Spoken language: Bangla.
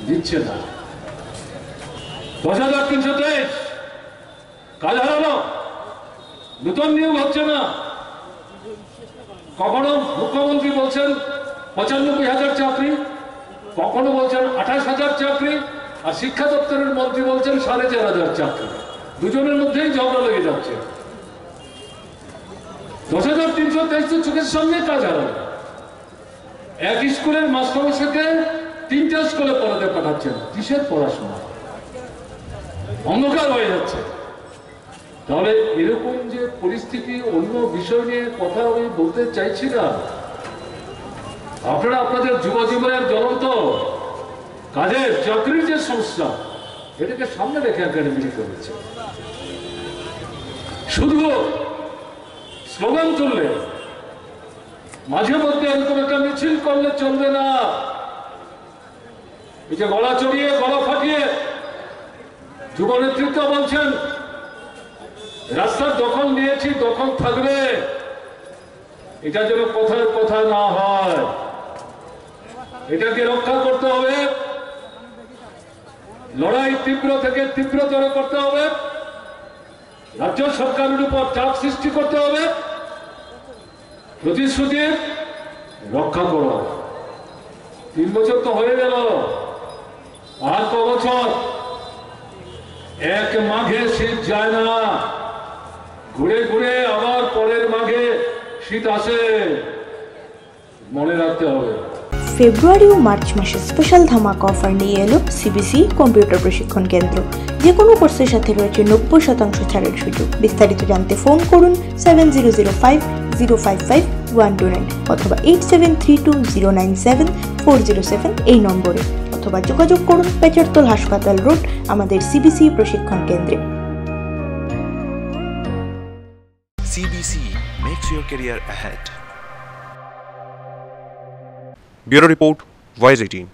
দিচ্ছে না। 10,323 কাজ হারানো, নতুন নিয়োগ হচ্ছে না। কখনো মুখ্যমন্ত্রী বলছেন 95,000 চাকরি, কখনো বলছেন 28,000 চাকরি, আর শিক্ষা দপ্তরের মন্ত্রী বলছেন 4,500 চাকরি। দুজনের মধ্যেই ঝগড়া লেগে যাচ্ছে। 10,323 চোখের সামনে কাজ হারানো। এক স্কুলের মাস্টারমশাইকে 3টা স্কুলে পড়াতে পাঠাচ্ছেন। কিসের পড়াশোনা? অন্ধকার হয়ে যাচ্ছে। তাহলে এরকম যে পরিস্থিতি, অন্য বিষয় নিয়ে কথা আমি বলতে চাইছি না। আপনারা আপনাদের যুব জীবনের জ্বলন্ত কাজের চাকরির যে সমস্যা, এটাকে সামনে রেখে একাডেমি করেছে। শুধু স্লোগান তুললে, মাঝে মধ্যে এরকম একটা মিছিল করলে চলবে না। এই যে গলা চড়িয়ে গলা ফাটিয়ে যুব নেতৃত্ব বলছেন রাস্তার দখল নিয়েছি, দখল থাকবে, এটা যেন কথার কথা না হয়। এটাকে রক্ষা করতে হবে। লড়াই তীব্র থেকে তীব্রতর করতে হবে। রাজ্য সরকারের উপর চাপ সৃষ্টি করতে হবে। প্রতিশ্রুতি রক্ষা করো। 3 বছর তো হয়ে গেল, আর ক বছর? এক মাঘে শীত যায় না, ঘুরে ঘুরে আবার পরের মাঘে শীত আসে, মনে রাখতে হবে। ফেব্রুয়ারি ও মার্চ মাসে স্পেশাল ধামাকা অফার নিয়ে এলো সিবিসি কম্পিউটার প্রশিক্ষণ কেন্দ্র। যে কোনো কোর্সের সাথে রয়েছে 90% ছাড়ের সুযোগ। বিস্তারিত জানতে ফোন করুন 7005055129 অথবা 8732097407 এই নম্বরে, অথবা যোগাযোগ করুন পেচারতল হাসপাতাল রোড আমাদের সিবিসি প্রশিক্ষণ কেন্দ্রে। CBC makes your career ahead. Bureau Report, Voice 18.